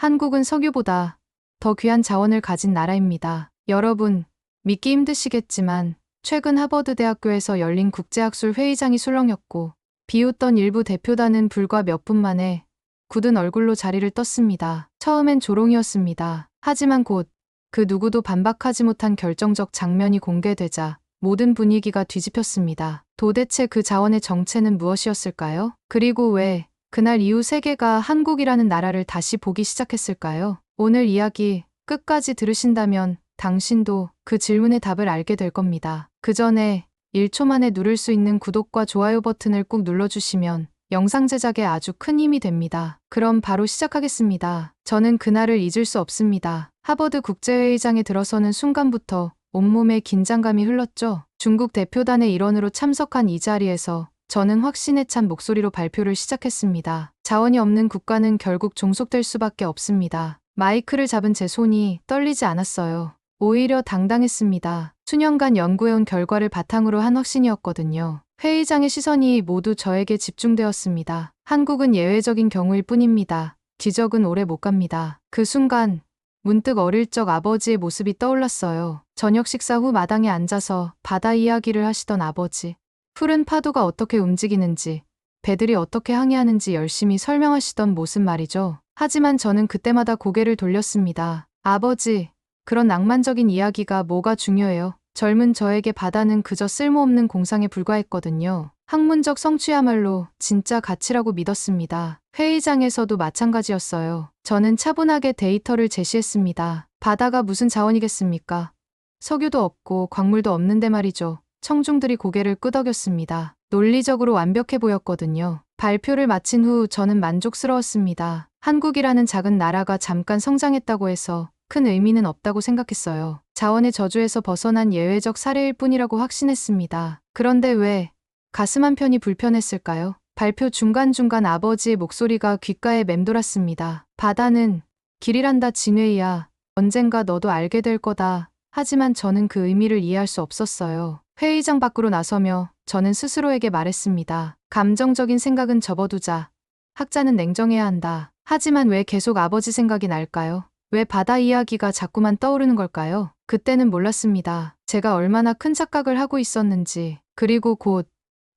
한국은 석유보다 더 귀한 자원을 가진 나라입니다. 여러분, 믿기 힘드시겠지만 최근 하버드 대학교에서 열린 국제학술 회의장이 술렁였고 비웃던 일부 대표단은 불과 몇 분 만에 굳은 얼굴로 자리를 떴습니다. 처음엔 조롱이었습니다. 하지만 곧 그 누구도 반박하지 못한 결정적 장면이 공개되자 모든 분위기가 뒤집혔습니다. 도대체 그 자원의 정체는 무엇이었을까요? 그리고 왜 그날 이후 세계가 한국이라는 나라를 다시 보기 시작했을까요? 오늘 이야기 끝까지 들으신다면 당신도 그 질문의 답을 알게 될 겁니다. 그 전에 1초 만에 누를 수 있는 구독과 좋아요 버튼을 꾹 눌러주시면 영상 제작에 아주 큰 힘이 됩니다. 그럼 바로 시작하겠습니다. 저는 그날을 잊을 수 없습니다. 하버드 국제회의장에 들어서는 순간부터 온몸에 긴장감이 흘렀죠. 중국 대표단의 일원으로 참석한 이 자리에서 저는 확신에 찬 목소리로 발표를 시작했습니다. 자원이 없는 국가는 결국 종속될 수밖에 없습니다. 마이크를 잡은 제 손이 떨리지 않았어요. 오히려 당당했습니다. 수년간 연구해온 결과를 바탕으로 한 확신이었거든요. 회의장의 시선이 모두 저에게 집중되었습니다. 한국은 예외적인 경우일 뿐입니다. 기적은 오래 못 갑니다. 그 순간 문득 어릴 적 아버지의 모습이 떠올랐어요. 저녁 식사 후 마당에 앉아서 바다 이야기를 하시던 아버지. 푸른 파도가 어떻게 움직이는지, 배들이 어떻게 항해하는지 열심히 설명하시던 모습 말이죠. 하지만 저는 그때마다 고개를 돌렸습니다. 아버지, 그런 낭만적인 이야기가 뭐가 중요해요? 젊은 저에게 바다는 그저 쓸모없는 공상에 불과했거든요. 학문적 성취야말로 진짜 가치라고 믿었습니다. 회의장에서도 마찬가지였어요. 저는 차분하게 데이터를 제시했습니다. 바다가 무슨 자원이겠습니까? 석유도 없고 광물도 없는데 말이죠. 청중들이 고개를 끄덕였습니다. 논리적으로 완벽해 보였거든요. 발표를 마친 후 저는 만족스러웠습니다. 한국이라는 작은 나라가 잠깐 성장했다고 해서 큰 의미는 없다고 생각했어요. 자원의 저주에서 벗어난 예외적 사례일 뿐이라고 확신했습니다. 그런데 왜 가슴 한편이 불편했을까요? 발표 중간중간 아버지의 목소리가 귓가에 맴돌았습니다. 바다는 길이란다 진웨이야. 언젠가 너도 알게 될 거다. 하지만 저는 그 의미를 이해할 수 없었어요. 회의장 밖으로 나서며 저는 스스로에게 말했습니다. 감정적인 생각은 접어두자. 학자는 냉정해야 한다. 하지만 왜 계속 아버지 생각이 날까요? 왜 바다 이야기가 자꾸만 떠오르는 걸까요? 그때는 몰랐습니다. 제가 얼마나 큰 착각을 하고 있었는지, 그리고 곧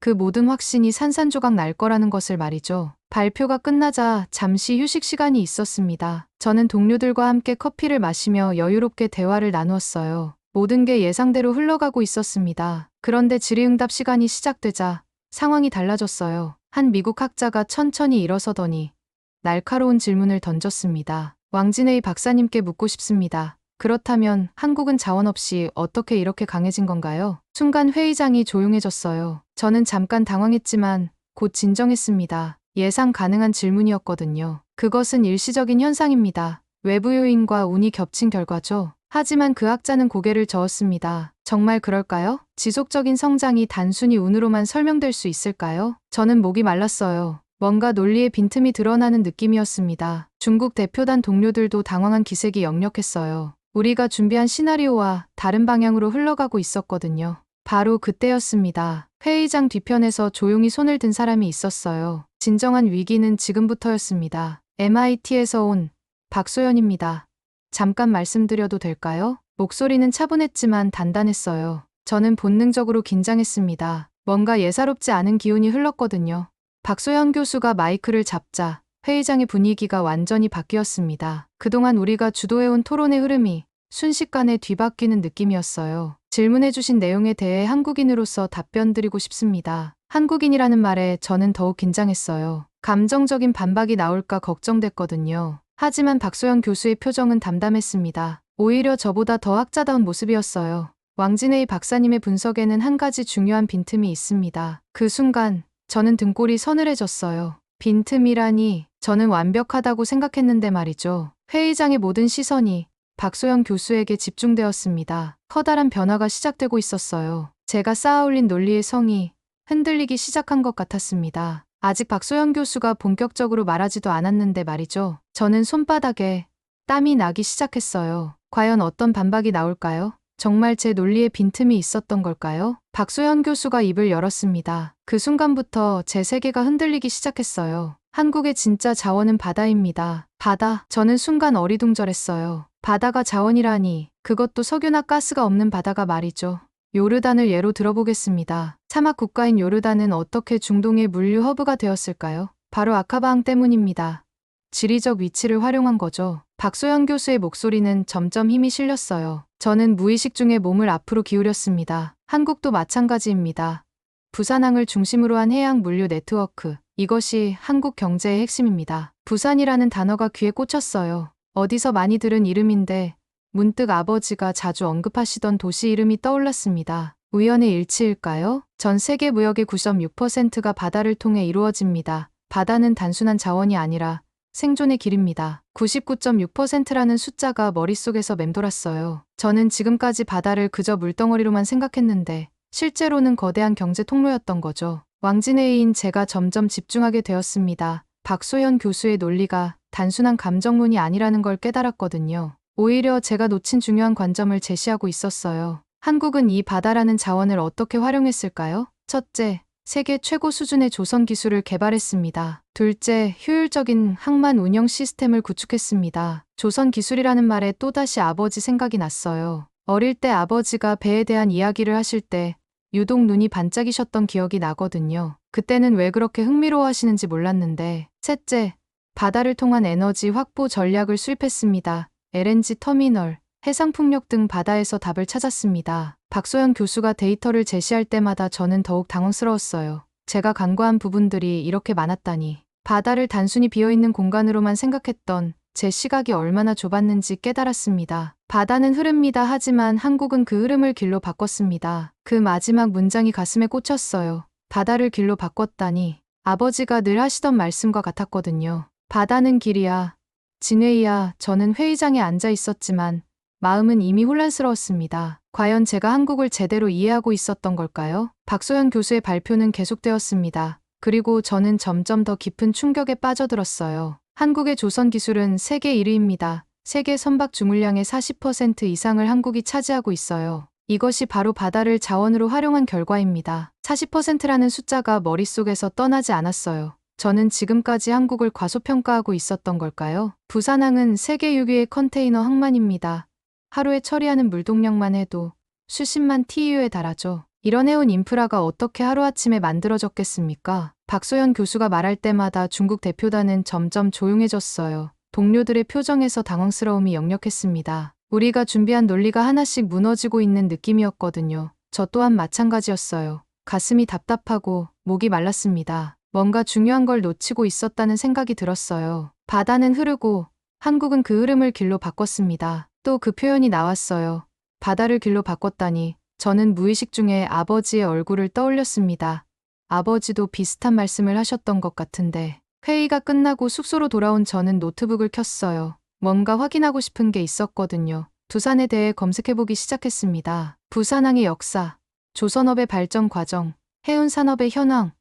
그 모든 확신이 산산조각 날 거라는 것을 말이죠. 발표가 끝나자 잠시 휴식 시간이 있었습니다. 저는 동료들과 함께 커피를 마시며 여유롭게 대화를 나누었어요. 모든 게 예상대로 흘러가고 있었습니다. 그런데 질의응답 시간이 시작되자 상황이 달라졌어요. 한 미국 학자가 천천히 일어서더니 날카로운 질문을 던졌습니다. 왕진에이 박사님께 묻고 싶습니다. 그렇다면 한국은 자원 없이 어떻게 이렇게 강해진 건가요? 순간 회의장이 조용해졌어요. 저는 잠깐 당황했지만 곧 진정했습니다. 예상 가능한 질문이었거든요. 그것은 일시적인 현상입니다. 외부 요인과 운이 겹친 결과죠. 하지만 그 학자는 고개를 저었습니다. 정말 그럴까요? 지속적인 성장이 단순히 운으로만 설명될 수 있을까요? 저는 목이 말랐어요. 뭔가 논리의 빈틈이 드러나는 느낌이었습니다. 중국 대표단 동료들도 당황한 기색이 역력했어요. 우리가 준비한 시나리오와 다른 방향으로 흘러가고 있었거든요. 바로 그때였습니다. 회의장 뒤편에서 조용히 손을 든 사람이 있었어요. 진정한 위기는 지금부터였습니다. MIT에서 온 박소연입니다. 잠깐 말씀드려도 될까요? 목소리는 차분했지만 단단했어요. 저는 본능적으로 긴장했습니다. 뭔가 예사롭지 않은 기운이 흘렀거든요. 박소연 교수가 마이크를 잡자 회의장의 분위기가 완전히 바뀌었습니다. 그동안 우리가 주도해온 토론의 흐름이 순식간에 뒤바뀌는 느낌이었어요. 질문해주신 내용에 대해 한국인으로서 답변드리고 싶습니다. 한국인이라는 말에 저는 더욱 긴장했어요. 감정적인 반박이 나올까 걱정됐거든요. 하지만 박소연 교수의 표정은 담담했습니다. 오히려 저보다 더 학자다운 모습이었어요. 왕진에이 박사님의 분석에는 한 가지 중요한 빈틈이 있습니다. 그 순간 저는 등골이 서늘해졌어요. 빈틈이라니, 저는 완벽하다고 생각했는데 말이죠. 회의장의 모든 시선이 박소연 교수에게 집중되었습니다. 커다란 변화가 시작되고 있었어요. 제가 쌓아올린 논리의 성이 흔들리기 시작한 것 같았습니다. 아직 박소연 교수가 본격적으로 말하지도 않았는데 말이죠. 저는 손바닥에 땀이 나기 시작했어요. 과연 어떤 반박이 나올까요? 정말 제 논리에 빈틈이 있었던 걸까요? 박소연 교수가 입을 열었습니다. 그 순간부터 제 세계가 흔들리기 시작했어요. 한국의 진짜 자원은 바다입니다. 바다. 저는 순간 어리둥절했어요. 바다가 자원이라니. 그것도 석유나 가스가 없는 바다가 말이죠. 요르단을 예로 들어보겠습니다. 사막 국가인 요르단은 어떻게 중동의 물류 허브가 되었을까요? 바로 아카바항 때문입니다. 지리적 위치를 활용한 거죠. 박소연 교수의 목소리는 점점 힘이 실렸어요. 저는 무의식 중에 몸을 앞으로 기울였습니다. 한국도 마찬가지입니다. 부산항을 중심으로 한 해양 물류 네트워크. 이것이 한국 경제의 핵심입니다. 부산이라는 단어가 귀에 꽂혔어요. 어디서 많이 들은 이름인데 문득 아버지가 자주 언급하시던 도시 이름이 떠올랐습니다. 우연의 일치일까요? 전 세계 무역의 9.6%가 바다를 통해 이루어집니다. 바다는 단순한 자원이 아니라 생존의 길입니다. 99.6%라는 숫자가 머릿속에서 맴돌았어요. 저는 지금까지 바다를 그저 물덩어리로만 생각했는데 실제로는 거대한 경제 통로였던 거죠. 왕진회의인 제가 점점 집중하게 되었습니다. 박소연 교수의 논리가 단순한 감정론이 아니라는 걸 깨달았거든요. 오히려 제가 놓친 중요한 관점을 제시하고 있었어요. 한국은 이 바다라는 자원을 어떻게 활용했을까요? 첫째, 세계 최고 수준의 조선 기술을 개발했습니다. 둘째, 효율적인 항만 운영 시스템을 구축했습니다. 조선 기술이라는 말에 또다시 아버지 생각이 났어요. 어릴 때 아버지가 배에 대한 이야기를 하실 때 유독 눈이 반짝이셨던 기억이 나거든요. 그때는 왜 그렇게 흥미로워하시는지 몰랐는데. 셋째, 바다를 통한 에너지 확보 전략을 수립했습니다. LNG 터미널, 해상풍력 등 바다에서 답을 찾았습니다. 박소연 교수가 데이터를 제시할 때마다 저는 더욱 당황스러웠어요. 제가 간과한 부분들이 이렇게 많았다니. 바다를 단순히 비어있는 공간으로만 생각했던 제 시각이 얼마나 좁았는지 깨달았습니다. 바다는 흐릅니다. 하지만 한국은 그 흐름을 길로 바꿨습니다. 그 마지막 문장이 가슴에 꽂혔어요. 바다를 길로 바꿨다니. 아버지가 늘 하시던 말씀과 같았거든요. 바다는 길이야. 진회의야. 저는 회의장에 앉아 있었지만 마음은 이미 혼란스러웠습니다. 과연 제가 한국을 제대로 이해하고 있었던 걸까요? 박소연 교수의 발표는 계속되었습니다. 그리고 저는 점점 더 깊은 충격에 빠져들었어요. 한국의 조선 기술은 세계 1위입니다. 세계 선박 주물량의 40% 이상을 한국이 차지하고 있어요. 이것이 바로 바다를 자원으로 활용한 결과입니다. 40%라는 숫자가 머릿속에서 떠나지 않았어요. 저는 지금까지 한국을 과소평가하고 있었던 걸까요? 부산항은 세계 6위의 컨테이너 항만입니다. 하루에 처리하는 물동량만 해도 수십만 TEU에 달하죠. 이런 해운 인프라가 어떻게 하루아침에 만들어졌겠습니까? 박소연 교수가 말할 때마다 중국 대표단은 점점 조용해졌어요. 동료들의 표정에서 당황스러움이 역력했습니다. 우리가 준비한 논리가 하나씩 무너지고 있는 느낌이었거든요. 저 또한 마찬가지였어요. 가슴이 답답하고 목이 말랐습니다. 뭔가 중요한 걸 놓치고 있었다는 생각이 들었어요. 바다는 흐르고 한국은 그 흐름을 길로 바꿨습니다. 또 그 표현이 나왔어요. 바다를 길로 바꿨다니. 저는 무의식 중에 아버지의 얼굴을 떠올렸습니다. 아버지도 비슷한 말씀을 하셨던 것 같은데. 회의가 끝나고 숙소로 돌아온 저는 노트북을 켰어요. 뭔가 확인하고 싶은 게 있었거든요. 부산에 대해 검색해보기 시작했습니다. 부산항의 역사, 조선업의 발전 과정, 해운 산업의 현황.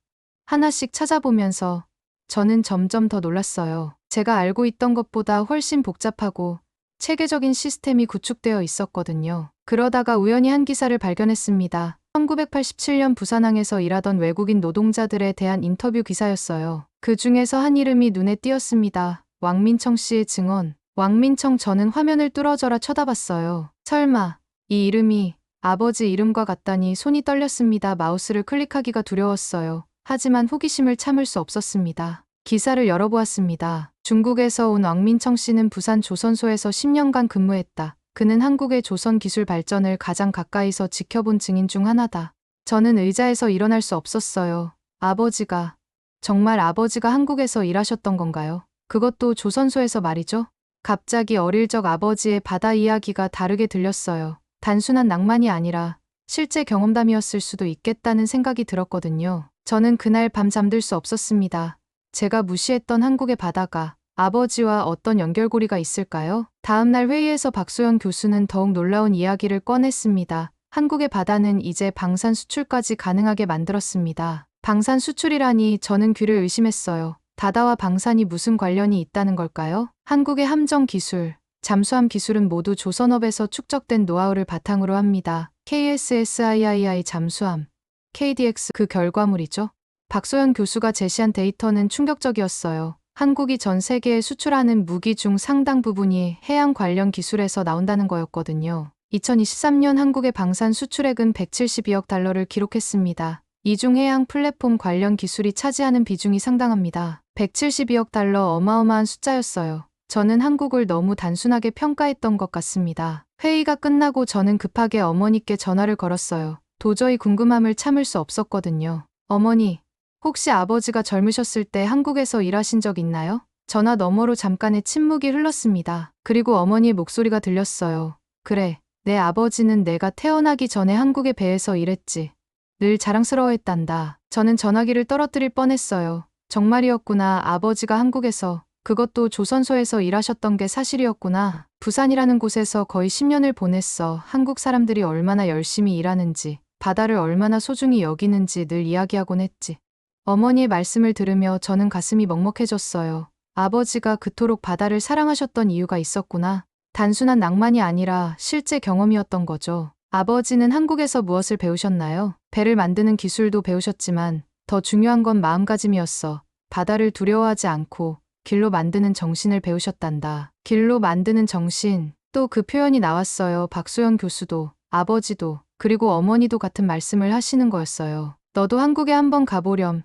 하나씩 찾아보면서 저는 점점 더 놀랐어요. 제가 알고 있던 것보다 훨씬 복잡하고 체계적인 시스템이 구축되어 있었거든요. 그러다가 우연히 한 기사를 발견했습니다. 1987년 부산항에서 일하던 외국인 노동자들에 대한 인터뷰 기사였어요. 그 중에서 한 이름이 눈에 띄었습니다. 왕민청 씨의 증언. 왕민청. 저는 화면을 뚫어져라 쳐다봤어요. 설마 이 이름이 아버지 이름과 같다니 손이 떨렸습니다. 마우스를 클릭하기가 두려웠어요. 하지만 호기심을 참을 수 없었습니다. 기사를 열어보았습니다. 중국에서 온 왕민청 씨는 부산 조선소에서 10년간 근무했다. 그는 한국의 조선 기술 발전을 가장 가까이서 지켜본 증인 중 하나다. 저는 의자에서 일어날 수 없었어요. 아버지가, 정말 아버지가 한국에서 일하셨던 건가요? 그것도 조선소에서 말이죠. 갑자기 어릴 적 아버지의 바다 이야기가 다르게 들렸어요. 단순한 낭만이 아니라 실제 경험담이었을 수도 있겠다는 생각이 들었거든요. 저는 그날 밤 잠들 수 없었습니다. 제가 무시했던 한국의 바다가 아버지와 어떤 연결고리가 있을까요? 다음 날 회의에서 박소연 교수는 더욱 놀라운 이야기를 꺼냈습니다. 한국의 바다는 이제 방산 수출까지 가능하게 만들었습니다. 방산 수출이라니. 저는 귀를 의심했어요. 바다와 방산이 무슨 관련이 있다는 걸까요? 한국의 함정 기술, 잠수함 기술은 모두 조선업에서 축적된 노하우를 바탕으로 합니다. KSSIII 잠수함, KDX 그 결과물이죠. 박소연 교수가 제시한 데이터는 충격적이었어요. 한국이 전 세계에 수출하는 무기 중 상당 부분이 해양 관련 기술에서 나온다는 거였거든요. 2023년 한국의 방산 수출액은 172억 달러를 기록했습니다. 이 중 해양 플랫폼 관련 기술이 차지하는 비중이 상당합니다. 172억 달러 어마어마한 숫자였어요. 저는 한국을 너무 단순하게 평가했던 것 같습니다. 회의가 끝나고 저는 급하게 어머니께 전화를 걸었어요. 도저히 궁금함을 참을 수 없었거든요. 어머니, 혹시 아버지가 젊으셨을 때 한국에서 일하신 적 있나요? 전화 너머로 잠깐의 침묵이 흘렀습니다. 그리고 어머니의 목소리가 들렸어요. 그래, 내 아버지는 내가 태어나기 전에 한국의 배에서 일했지. 늘 자랑스러워했단다. 저는 전화기를 떨어뜨릴 뻔했어요. 정말이었구나. 아버지가 한국에서, 그것도 조선소에서 일하셨던 게 사실이었구나. 부산이라는 곳에서 거의 10년을 보냈어. 한국 사람들이 얼마나 열심히 일하는지, 바다를 얼마나 소중히 여기는지 늘 이야기하곤 했지. 어머니의 말씀을 들으며 저는 가슴이 먹먹해졌어요. 아버지가 그토록 바다를 사랑하셨던 이유가 있었구나. 단순한 낭만이 아니라 실제 경험이었던 거죠. 아버지는 한국에서 무엇을 배우셨나요? 배를 만드는 기술도 배우셨지만 더 중요한 건 마음가짐이었어. 바다를 두려워하지 않고 길로 만드는 정신을 배우셨단다. 길로 만드는 정신. 또 그 표현이 나왔어요. 박소연 교수도, 아버지도, 그리고 어머니도 같은 말씀을 하시는 거였어요. 너도 한국에 한번 가보렴.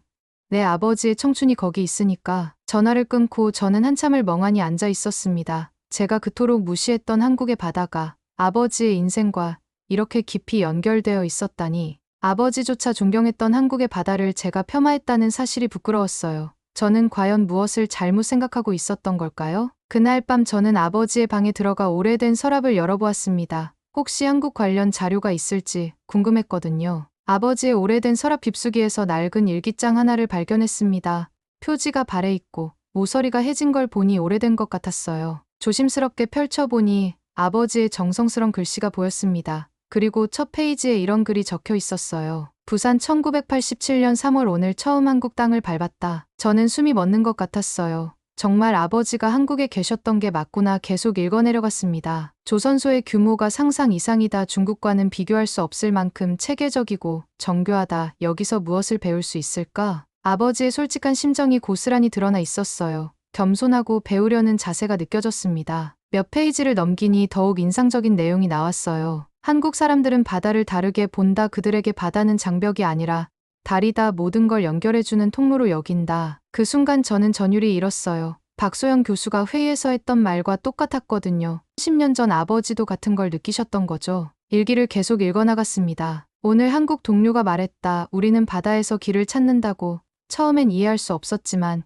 내 아버지의 청춘이 거기 있으니까. 전화를 끊고 저는 한참을 멍하니 앉아 있었습니다. 제가 그토록 무시했던 한국의 바다가 아버지의 인생과 이렇게 깊이 연결되어 있었다니. 아버지조차 존경했던 한국의 바다를 제가 폄하했다는 사실이 부끄러웠어요. 저는 과연 무엇을 잘못 생각하고 있었던 걸까요? 그날 밤 저는 아버지의 방에 들어가 오래된 서랍을 열어보았습니다. 혹시 한국 관련 자료가 있을지 궁금했거든요. 아버지의 오래된 서랍 깊숙이에서 낡은 일기장 하나를 발견했습니다. 표지가 발해 있고 모서리가 해진 걸 보니 오래된 것 같았어요. 조심스럽게 펼쳐보니 아버지의 정성스런 글씨가 보였습니다. 그리고 첫 페이지에 이런 글이 적혀 있었어요. 부산 1987년 3월 오늘 처음 한국 땅을 밟았다. 저는 숨이 멎는 것 같았어요. 정말 아버지가 한국에 계셨던 게 맞구나. 계속 읽어내려갔습니다. 조선소의 규모가 상상 이상이다. 중국과는 비교할 수 없을 만큼 체계적이고 정교하다. 여기서 무엇을 배울 수 있을까? 아버지의 솔직한 심정이 고스란히 드러나 있었어요. 겸손하고 배우려는 자세가 느껴졌습니다. 몇 페이지를 넘기니 더욱 인상적인 내용이 나왔어요. 한국 사람들은 바다를 다르게 본다. 그들에게 바다는 장벽이 아니라 달이다. 모든 걸 연결해주는 통로로 여긴다. 그 순간 저는 전율이 잃었어요. 박소연 교수가 회의에서 했던 말과 똑같았거든요. 10년 전 아버지도 같은 걸 느끼셨던 거죠. 일기를 계속 읽어나갔습니다. 오늘 한국 동료가 말했다. 우리는 바다에서 길을 찾는다고. 처음엔 이해할 수 없었지만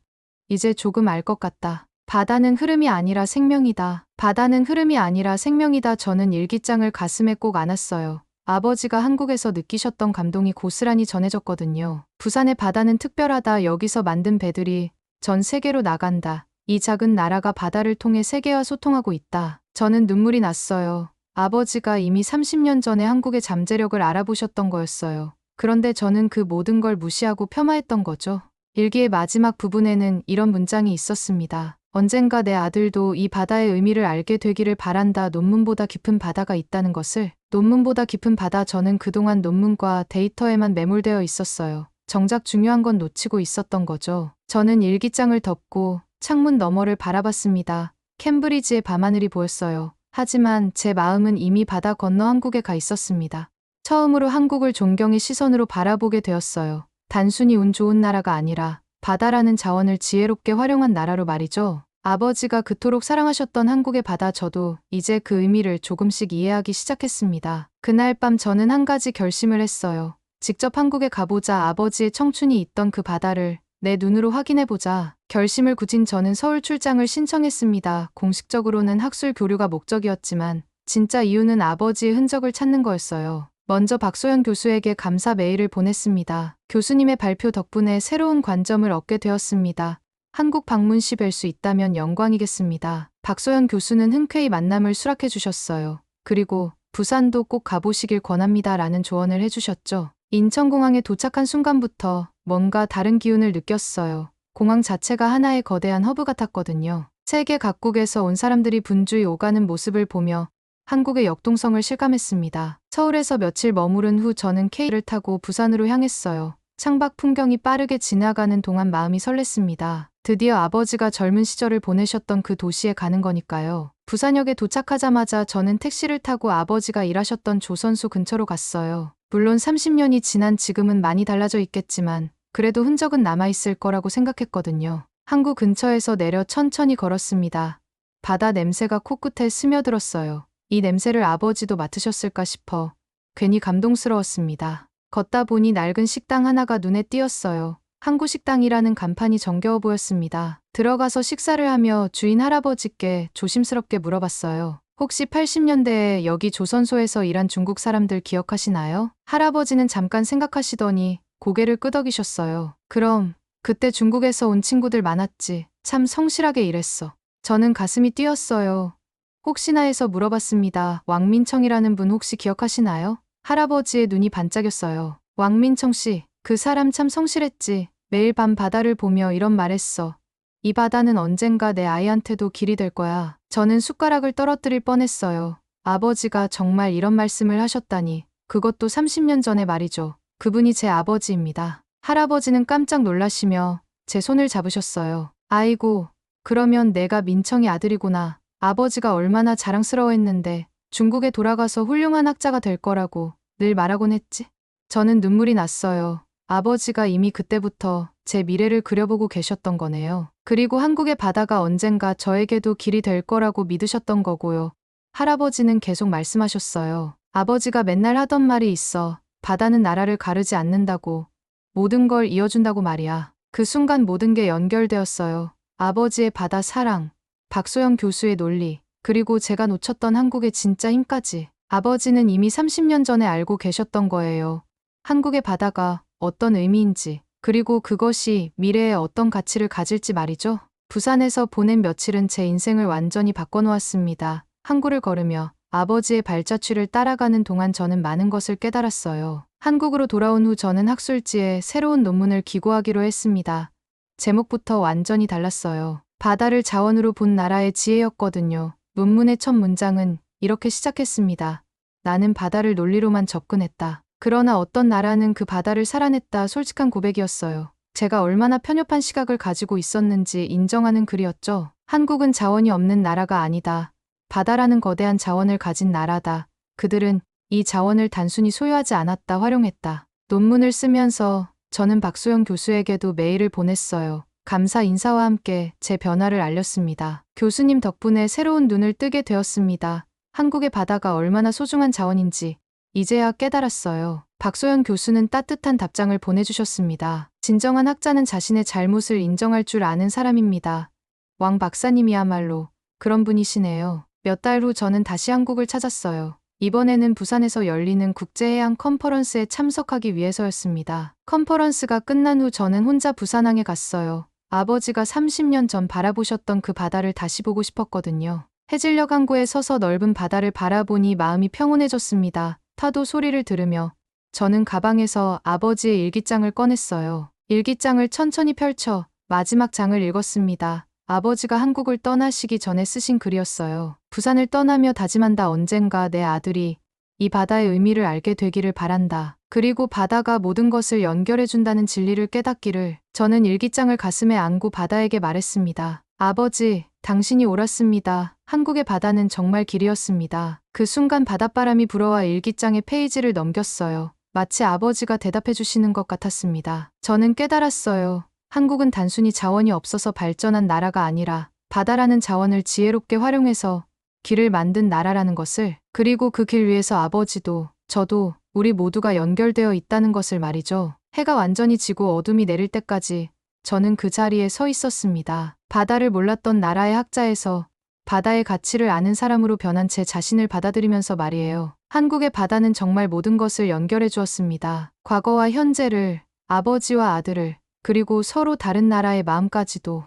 이제 조금 알 것 같다. 바다는 흐름이 아니라 생명이다. 바다는 흐름이 아니라 생명이다. 저는 일기장을 가슴에 꼭 안았어요. 아버지가 한국에서 느끼셨던 감동이 고스란히 전해졌거든요. 부산의 바다는 특별하다. 여기서 만든 배들이 전 세계로 나간다. 이 작은 나라가 바다를 통해 세계와 소통하고 있다. 저는 눈물이 났어요. 아버지가 이미 30년 전에 한국의 잠재력을 알아보셨던 거였어요. 그런데 저는 그 모든 걸 무시하고 폄하했던 거죠. 일기의 마지막 부분에는 이런 문장이 있었습니다. 언젠가 내 아들도 이 바다의 의미를 알게 되기를 바란다. 논문보다 깊은 바다가 있다는 것을. 논문보다 깊은 바다. 저는 그동안 논문과 데이터에만 매몰되어 있었어요. 정작 중요한 건 놓치고 있었던 거죠. 저는 일기장을 덮고 창문 너머를 바라봤습니다. 캠브리지의 밤하늘이 보였어요. 하지만 제 마음은 이미 바다 건너 한국에 가 있었습니다. 처음으로 한국을 존경의 시선으로 바라보게 되었어요. 단순히 운 좋은 나라가 아니라 바다라는 자원을 지혜롭게 활용한 나라로 말이죠. 아버지가 그토록 사랑하셨던 한국의 바다. 저도 이제 그 의미를 조금씩 이해하기 시작했습니다. 그날 밤 저는 한 가지 결심을 했어요. 직접 한국에 가보자. 아버지의 청춘이 있던 그 바다를 내 눈으로 확인해보자. 결심을 굳인 저는 서울 출장을 신청했습니다. 공식적으로는 학술 교류가 목적이었지만 진짜 이유는 아버지의 흔적을 찾는 거였어요. 먼저 박소연 교수에게 감사 메일을 보냈습니다. 교수님의 발표 덕분에 새로운 관점을 얻게 되었습니다. 한국 방문 시 뵐 수 있다면 영광이겠습니다. 박소연 교수는 흔쾌히 만남을 수락해 주셨어요. 그리고 부산도 꼭 가보시길 권합니다. 라는 조언을 해주셨죠. 인천공항에 도착한 순간부터 뭔가 다른 기운을 느꼈어요. 공항 자체가 하나의 거대한 허브 같았거든요. 세계 각국에서 온 사람들이 분주히 오가는 모습을 보며 한국의 역동성을 실감했습니다. 서울에서 며칠 머무른 후 저는 K를 타고 부산으로 향했어요. 창밖 풍경이 빠르게 지나가는 동안 마음이 설렜습니다. 드디어 아버지가 젊은 시절을 보내셨던 그 도시에 가는 거니까요. 부산역에 도착하자마자 저는 택시를 타고 아버지가 일하셨던 조선소 근처로 갔어요. 물론 30년이 지난 지금은 많이 달라져 있겠지만 그래도 흔적은 남아있을 거라고 생각했거든요. 항구 근처에서 내려 천천히 걸었습니다. 바다 냄새가 코끝에 스며들었어요. 이 냄새를 아버지도 맡으셨을까 싶어 괜히 감동스러웠습니다. 걷다 보니 낡은 식당 하나가 눈에 띄었어요. 항구 식당이라는 간판이 정겨워 보였습니다. 들어가서 식사를 하며 주인 할아버지께 조심스럽게 물어봤어요. 혹시 80년대에 여기 조선소에서 일한 중국 사람들 기억하시나요? 할아버지는 잠깐 생각하시더니 고개를 끄덕이셨어요. 그럼 그때 중국에서 온 친구들 많았지. 참 성실하게 일했어. 저는 가슴이 뛰었어요. 혹시나 해서 물어봤습니다. 왕민청이라는 분 혹시 기억하시나요? 할아버지의 눈이 반짝였어요. 왕민청 씨, 그 사람 참 성실했지. 매일 밤 바다를 보며 이런 말했어. 이 바다는 언젠가 내 아이한테도 길이 될 거야. 저는 숟가락을 떨어뜨릴 뻔했어요. 아버지가 정말 이런 말씀을 하셨다니. 그것도 30년 전의 말이죠. 그분이 제 아버지입니다. 할아버지는 깜짝 놀라시며 제 손을 잡으셨어요. 아이고, 그러면 내가 민청이 아들이구나. 아버지가 얼마나 자랑스러워했는데 중국에 돌아가서 훌륭한 학자가 될 거라고 늘 말하곤 했지. 저는 눈물이 났어요. 아버지가 이미 그때부터 제 미래를 그려보고 계셨던 거네요. 그리고 한국의 바다가 언젠가 저에게도 길이 될 거라고 믿으셨던 거고요. 할아버지는 계속 말씀하셨어요. 아버지가 맨날 하던 말이 있어. 바다는 나라를 가르지 않는다고. 모든 걸 이어준다고 말이야. 그 순간 모든 게 연결되었어요. 아버지의 바다 사랑, 박소영 교수의 논리, 그리고 제가 놓쳤던 한국의 진짜 힘까지. 아버지는 이미 30년 전에 알고 계셨던 거예요. 한국의 바다가 어떤 의미인지, 그리고 그것이 미래에 어떤 가치를 가질지 말이죠. 부산에서 보낸 며칠은 제 인생을 완전히 바꿔놓았습니다. 항구를 걸으며 아버지의 발자취를 따라가는 동안 저는 많은 것을 깨달았어요. 한국으로 돌아온 후 저는 학술지에 새로운 논문을 기고하기로 했습니다. 제목부터 완전히 달랐어요. 바다를 자원으로 본 나라의 지혜였거든요. 논문의 첫 문장은 이렇게 시작했습니다. 나는 바다를 논리로만 접근했다. 그러나 어떤 나라는 그 바다를 살아냈다. 솔직한 고백이었어요. 제가 얼마나 편협한 시각을 가지고 있었는지 인정하는 글이었죠. 한국은 자원이 없는 나라가 아니다. 바다라는 거대한 자원을 가진 나라다. 그들은 이 자원을 단순히 소유하지 않았다. 활용했다. 논문을 쓰면서 저는 박소영 교수에게도 메일을 보냈어요. 감사 인사와 함께 제 변화를 알렸습니다. 교수님 덕분에 새로운 눈을 뜨게 되었습니다. 한국의 바다가 얼마나 소중한 자원인지 이제야 깨달았어요. 박소영 교수는 따뜻한 답장을 보내주셨습니다. 진정한 학자는 자신의 잘못을 인정할 줄 아는 사람입니다. 왕 박사님이야말로 그런 분이시네요. 몇 달 후 저는 다시 한국을 찾았어요. 이번에는 부산에서 열리는 국제해양 컨퍼런스에 참석하기 위해서였습니다. 컨퍼런스가 끝난 후 저는 혼자 부산항에 갔어요. 아버지가 30년 전 바라보셨던 그 바다를 다시 보고 싶었거든요. 해질녘 항구에 서서 넓은 바다를 바라보니 마음이 평온해졌습니다. 파도 소리를 들으며 저는 가방에서 아버지의 일기장을 꺼냈어요. 일기장을 천천히 펼쳐 마지막 장을 읽었습니다. 아버지가 한국을 떠나시기 전에 쓰신 글이었어요. 부산을 떠나며 다짐한다. 언젠가 내 아들이 이 바다의 의미를 알게 되기를 바란다. 그리고 바다가 모든 것을 연결해준다는 진리를 깨닫기를. 저는 일기장을 가슴에 안고 바다에게 말했습니다. 아버지, 당신이 옳았습니다. 한국의 바다는 정말 길이었습니다. 그 순간 바닷바람이 불어와 일기장의 페이지를 넘겼어요. 마치 아버지가 대답해 주시는 것 같았습니다. 저는 깨달았어요. 한국은 단순히 자원이 없어서 발전한 나라가 아니라 바다라는 자원을 지혜롭게 활용해서 길을 만든 나라라는 것을. 그리고 그 길 위에서 아버지도 저도 우리 모두가 연결되어 있다는 것을 말이죠. 해가 완전히 지고 어둠이 내릴 때까지 저는 그 자리에 서 있었습니다. 바다를 몰랐던 나라의 학자에서 바다의 가치를 아는 사람으로 변한 제 자신을 받아들이면서 말이에요. 한국의 바다는 정말 모든 것을 연결해 주었습니다. 과거와 현재를, 아버지와 아들을, 그리고 서로 다른 나라의 마음까지도.